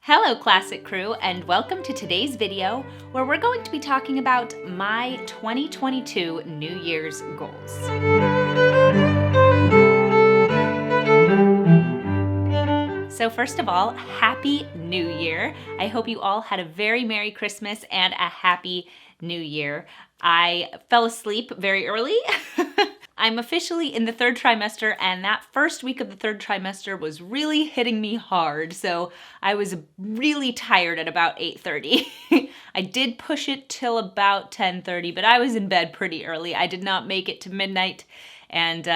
Hello Classic Crew, and welcome to today's video where we're going to be talking about my 2022 New Year's goals. So first of all, Happy New Year. I hope you all had a very Merry Christmas and a Happy New Year. I fell asleep very early. I'm officially in the third trimester, and that first week of the third trimester was really hitting me hard. So I was really tired at about 8:30. I did push it till about 10:30, but I was in bed pretty early. I did not make it to midnight. And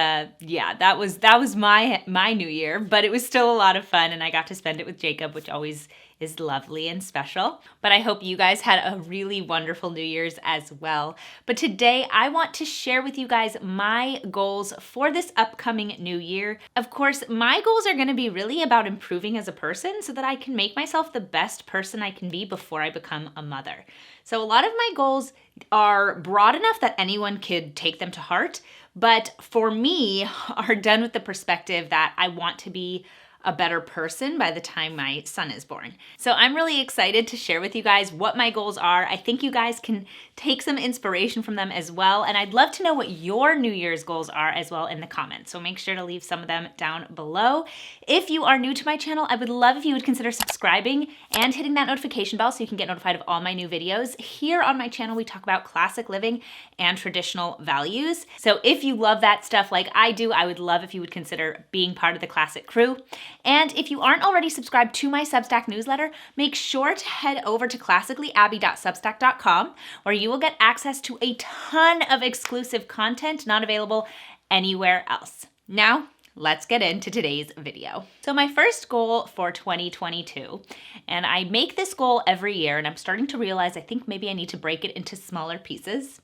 yeah, that was my New Year, but it was still a lot of fun, and I got to spend it with Jacob, which always is lovely and special. But I hope you guys had a really wonderful New Year's as well. But today I want to share with you guys my goals for this upcoming new year. Of course, my goals are going to be really about improving as a person so that I can make myself the best person I can be before I become a mother. So a lot of my goals are broad enough that anyone could take them to heart, but for me are done with the perspective that I want to be a better person by the time my son is born. So I'm really excited to share with you guys what my goals are. I think you guys can take some inspiration from them as well, and I'd love to know what your New Year's goals are as well in the comments. So make sure to leave some of them down below. If you are new to my channel, I would love if you would consider subscribing and hitting that notification bell so you can get notified of all my new videos. Here on my channel, we talk about classic living and traditional values. So if you love that stuff like I do, I would love if you would consider being part of the Classic Crew. And if you aren't already subscribed to my Substack newsletter, make sure to head over to classicallyabby.substack.com, where you will get access to a ton of exclusive content not available anywhere else. Now, let's get into today's video. So my first goal for 2022, and I make this goal every year, and I'm starting to realize I think maybe I need to break it into smaller pieces,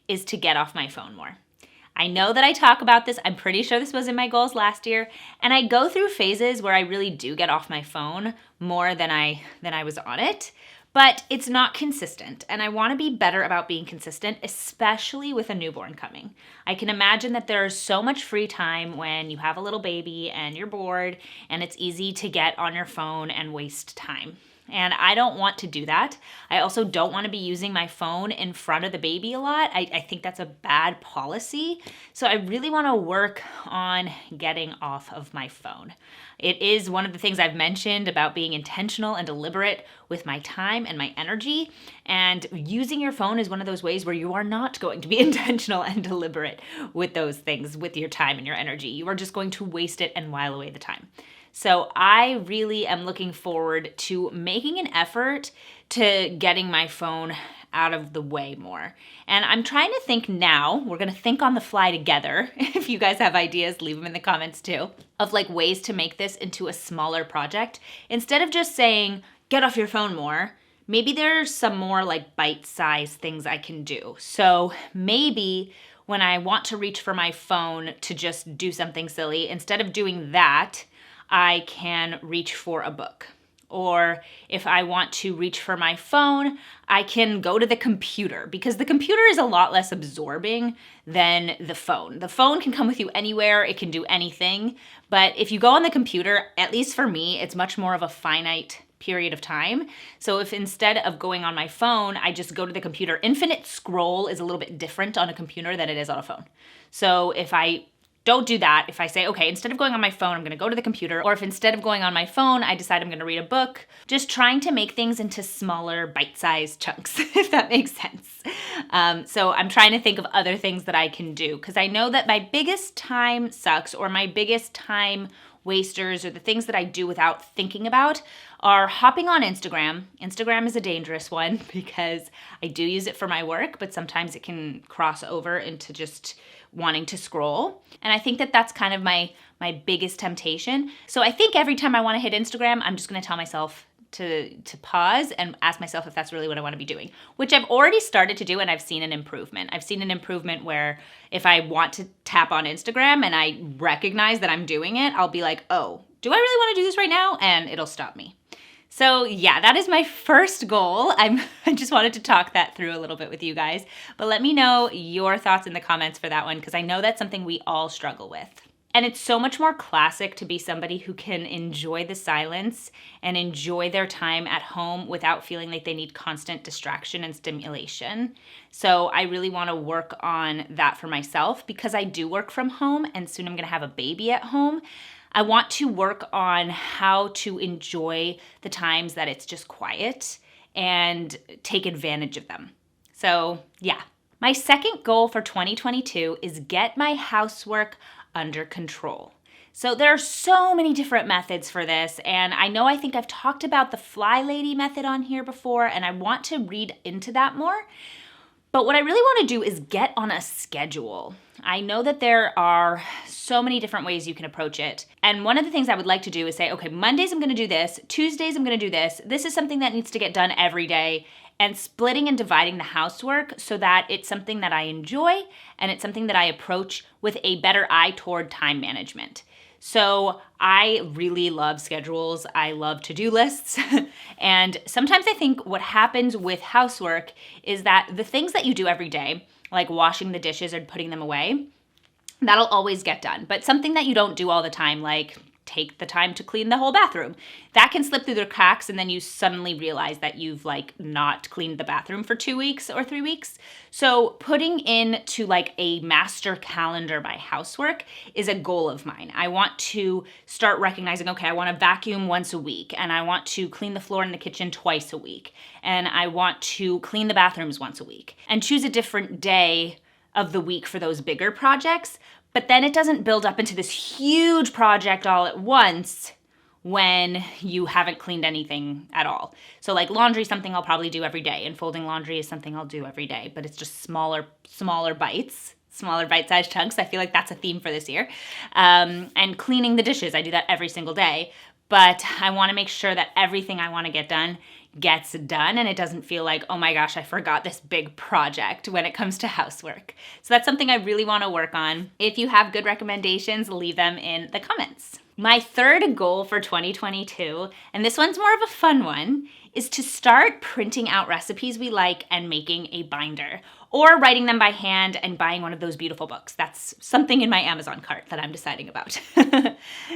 is to get off my phone more. I know that I talk about this, I'm pretty sure this was in my goals last year, and I go through phases where I really do get off my phone more than I was on it, but it's not consistent, and I want to be better about being consistent, especially with a newborn coming. I can imagine that there's so much free time when you have a little baby and you're bored, and it's easy to get on your phone and waste time. And I don't want to do that. I also don't want to be using my phone in front of the baby a lot. I think that's a bad policy. So I really want to work on getting off of my phone. It is one of the things I've mentioned about being intentional and deliberate with my time and my energy. And using your phone is one of those ways where you are not going to be intentional and deliberate with those things, with your time and your energy. You are just going to waste it and while away the time. So I really am looking forward to making an effort to getting my phone out of the way more. And I'm trying to think now, we're gonna think on the fly together. If you guys have ideas, leave them in the comments too, of like ways to make this into a smaller project. Instead of just saying, get off your phone more, maybe there's some more like bite-sized things I can do. So maybe when I want to reach for my phone to just do something silly, instead of doing that, I can reach for a book. Or if I want to reach for my phone, I can go to the computer, because the computer is a lot less absorbing than the phone. The phone can come with you anywhere, it can do anything, but if you go on the computer, at least for me, it's much more of a finite period of time. So if instead of going on my phone, I just go to the computer, infinite scroll is a little bit different on a computer than it is on a phone. So if I don't do that, if I say, okay, instead of going on my phone, I'm gonna go to the computer, or if instead of going on my phone, I decide I'm gonna read a book, just trying to make things into smaller bite-sized chunks, if that makes sense. So I'm trying to think of other things that I can do, because I know that my biggest time sucks, or my biggest time wasters, or the things that I do without thinking about, are hopping on Instagram. Instagram is a dangerous one because I do use it for my work, but sometimes it can cross over into just wanting to scroll. And I think that that's kind of my biggest temptation. So I think every time I want to hit Instagram, I'm just going to tell myself to pause and ask myself if that's really what I want to be doing, which I've already started to do, and I've seen an improvement. I've seen an improvement where if I want to tap on Instagram and I recognize that I'm doing it, I'll be like, oh, do I really want to do this right now? And it'll stop me. So yeah, that is my first goal. I just wanted to talk that through a little bit with you guys, but let me know your thoughts in the comments for that one, because I know that's something we all struggle with. And it's so much more classic to be somebody who can enjoy the silence and enjoy their time at home without feeling like they need constant distraction and stimulation. So I really want to work on that for myself because I do work from home and soon I'm going to have a baby at home. I want to work on how to enjoy the times that it's just quiet and take advantage of them. So yeah. My second goal for 2022 is get my housework under control. So there are so many different methods for this, and I think I've talked about the Fly Lady method on here before, and I want to read into that more. But what I really want to do is get on a schedule. I know that there are so many different ways you can approach it. And one of the things I would like to do is say, okay, Mondays I'm going to do this, Tuesdays I'm going to do this. This is something that needs to get done every day. And splitting and dividing the housework so that it's something that I enjoy and it's something that I approach with a better eye toward time management. So I really love schedules. I love to-do lists. And sometimes I think what happens with housework is that the things that you do every day, like washing the dishes or putting them away, that'll always get done. But something that you don't do all the time, like take the time to clean the whole bathroom, that can slip through the cracks and then you suddenly realize that you've not cleaned the bathroom for 2 weeks or 3 weeks. So putting into a master calendar my housework is a goal of mine. I want to start recognizing, okay, I want to vacuum once a week and I want to clean the floor in the kitchen twice a week and I want to clean the bathrooms once a week and choose a different day of the week for those bigger projects. But then it doesn't build up into this huge project all at once when you haven't cleaned anything at all. So laundry is something I'll probably do every day, and folding laundry is something I'll do every day, but it's just smaller bites, smaller bite-sized chunks. I feel like that's a theme for this year. And cleaning the dishes, I do that every single day, but I want to make sure that everything I want to get done gets done and it doesn't feel like, oh my gosh, I forgot this big project when it comes to housework. So that's something I really want to work on. If you have good recommendations, leave them in the comments. My third goal for 2022, and this one's more of a fun one, is to start printing out recipes we like and making a binder or writing them by hand and buying one of those beautiful books. That's something in my Amazon cart that I'm deciding about.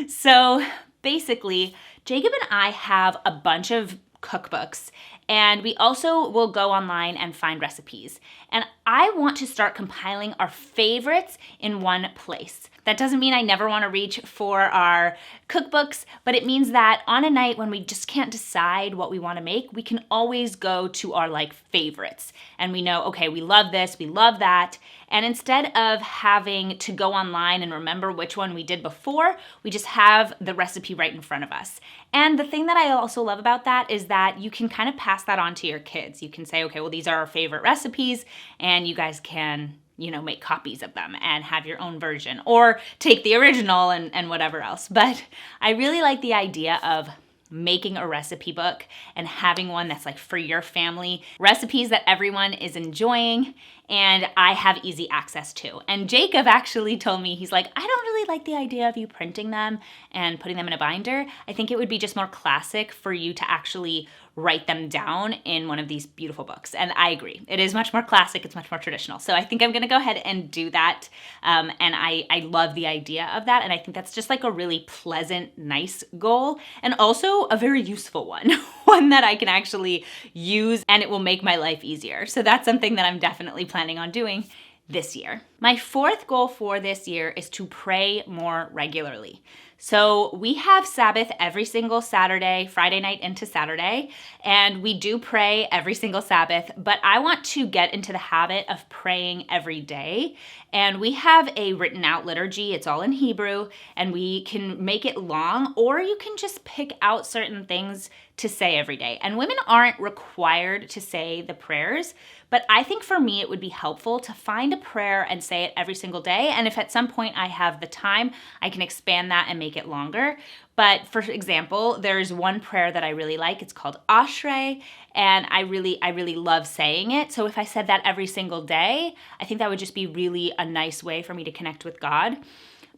So basically, Jacob and I have a bunch of cookbooks, and we also will go online and find recipes. And I want to start compiling our favorites in one place. That doesn't mean I never want to reach for our cookbooks, but it means that on a night when we just can't decide what we want to make, we can always go to our favorites. And we know, okay, we love this, we love that. And instead of having to go online and remember which one we did before, we just have the recipe right in front of us. And the thing that I also love about that is that you can kind of pass that on to your kids. You can say, okay, well, these are our favorite recipes, and you guys can make copies of them and have your own version or take the original and whatever else. But I really like the idea of making a recipe book and having one that's for your family, recipes that everyone is enjoying and I have easy access to. And Jacob actually told me, he's like, I don't really like the idea of you printing them and putting them in a binder. I think it would be just more classic for you to actually write them down in one of these beautiful books. And I agree. It is much more classic. It's much more traditional. So I think I'm going to go ahead and do that. And I love the idea of that. And I think that's just a really pleasant, nice goal. And also a very useful one. One that I can actually use and it will make my life easier. So that's something that I'm definitely planning on doing this year. My fourth goal for this year is to pray more regularly. So we have Sabbath every single Saturday, Friday night into Saturday, and we do pray every single Sabbath, but I want to get into the habit of praying every day. And we have a written out liturgy. It's all in Hebrew, and we can make it long, or you can just pick out certain things to say every day. And women aren't required to say the prayers, but I think for me it would be helpful to find a prayer and say it every single day. And if at some point I have the time, I can expand that and make it longer. But for example, there's one prayer that I really like. It's called Ashrei, and I really love saying it. So if I said that every single day, I think that would just be really a nice way for me to connect with God.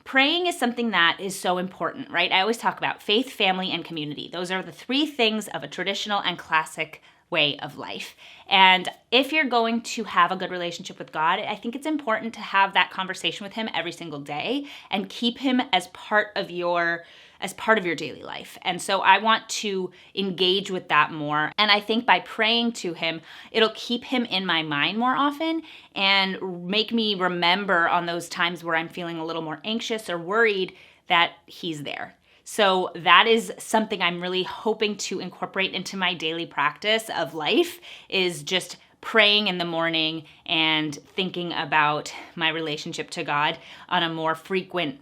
Praying is something that is so important, right? I always talk about faith, family, and community. Those are the three things of a traditional and classic way of life. And if you're going to have a good relationship with God, I think it's important to have that conversation with him every single day and keep him as part of your daily life. And so I want to engage with that more. And I think by praying to him, it'll keep him in my mind more often and make me remember on those times where I'm feeling a little more anxious or worried that he's there. So that is something I'm really hoping to incorporate into my daily practice of life, is just praying in the morning and thinking about my relationship to God on a more frequent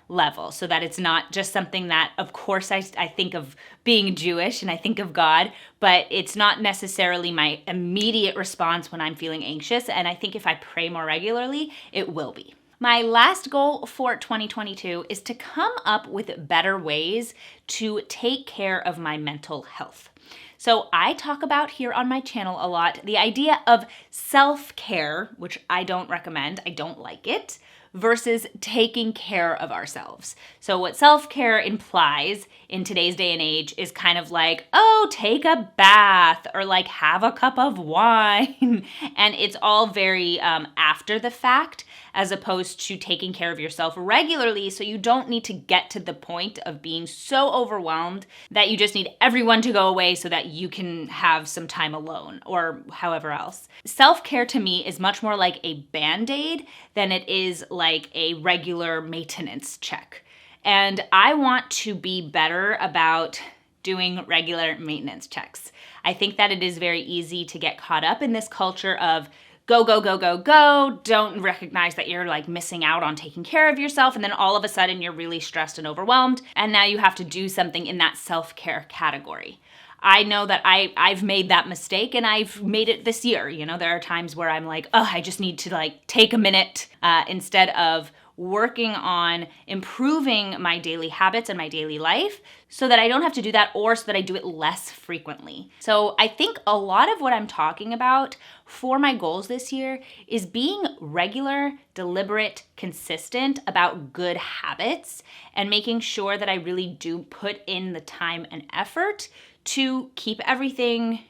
level, so that it's not just something that, of course, I think of being Jewish and I think of God, but it's not necessarily my immediate response when I'm feeling anxious. And I think if I pray more regularly, it will be. My last goal for 2022 is to come up with better ways to take care of my mental health. So I talk about here on my channel a lot the idea of self-care, which I don't recommend, I don't like it, versus taking care of ourselves. So what self-care implies in today's day and age is kind of like, oh, take a bath or like have a cup of wine. And it's all very after the fact, as opposed to taking care of yourself regularly, so you don't need to get to the point of being so overwhelmed that you just need everyone to go away so that you can have some time alone or however else. Self-care to me is much more like a Band-Aid than it is like a regular maintenance check. And I want to be better about doing regular maintenance checks. I think that it is very easy to get caught up in this culture of go, go, go, go, go, don't recognize that you're like missing out on taking care of yourself, and then all of a sudden you're really stressed and overwhelmed, and now you have to do something in that self-care category. I know that I've made that mistake, and I've made it this year. You know, there are times where I'm like, oh, I just need to like take a minute instead of working on improving my daily habits and my daily life so that I don't have to do that, or so that I do it less frequently. So I think a lot of what I'm talking about for my goals this year is being regular, deliberate, consistent about good habits and making sure that I really do put in the time and effort to keep everything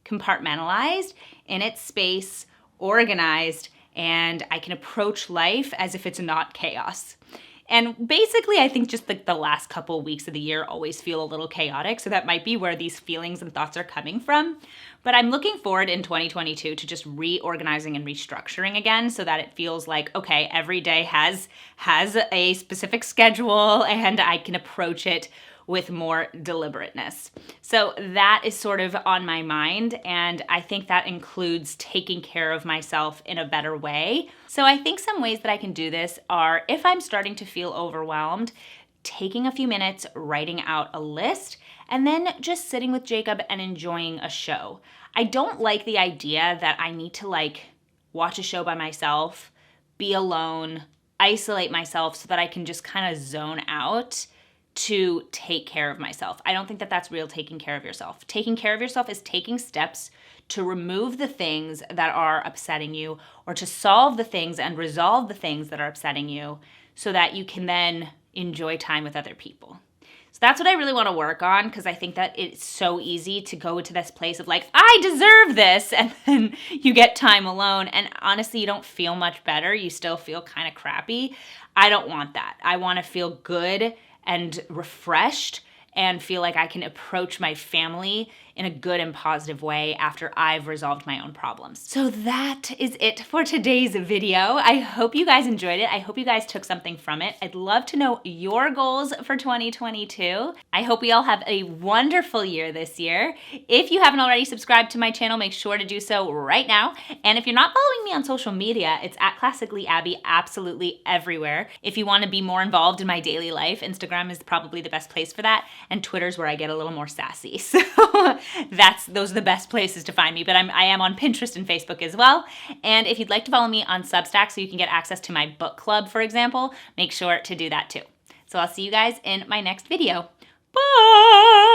compartmentalized, in its space, organized, and I can approach life as if it's not chaos. And basically, I think just like the last couple of weeks of the year always feel a little chaotic, so that might be where these feelings and thoughts are coming from. But I'm looking forward in 2022 to just reorganizing and restructuring again, so that it feels like, okay, every day has a specific schedule and I can approach it with more deliberateness. So that is sort of on my mind, and I think that includes taking care of myself in a better way. So I think some ways that I can do this are, if I'm starting to feel overwhelmed, taking a few minutes, writing out a list, and then just sitting with Jacob and enjoying a show. I don't like the idea that I need to like watch a show by myself, be alone, isolate myself so that I can just kind of zone out to take care of myself. I don't think that that's real taking care of yourself. Taking care of yourself is taking steps to remove the things that are upsetting you, or to solve the things and resolve the things that are upsetting you, so that you can then enjoy time with other people. So that's what I really want to work on, because I think that it's so easy to go to this place of like, I deserve this, and then you get time alone, and honestly, you don't feel much better. You still feel kind of crappy. I don't want that. I want to feel good and refreshed and feel like I can approach my family in a good and positive way after I've resolved my own problems. So that is it for today's video. I hope you guys enjoyed it. I hope you guys took something from it. I'd love to know your goals for 2022. I hope we all have a wonderful year this year. If you haven't already subscribed to my channel, make sure to do so right now. And if you're not following me on social media, it's at Classically Abby absolutely everywhere. If you want to be more involved in my daily life, Instagram is probably the best place for that, and Twitter's where I get a little more sassy. So those are the best places to find me, but I am on Pinterest and Facebook as well. And if you'd like to follow me on Substack so you can get access to my book club, for example, make sure to do that too. So I'll see you guys in my next video. Bye!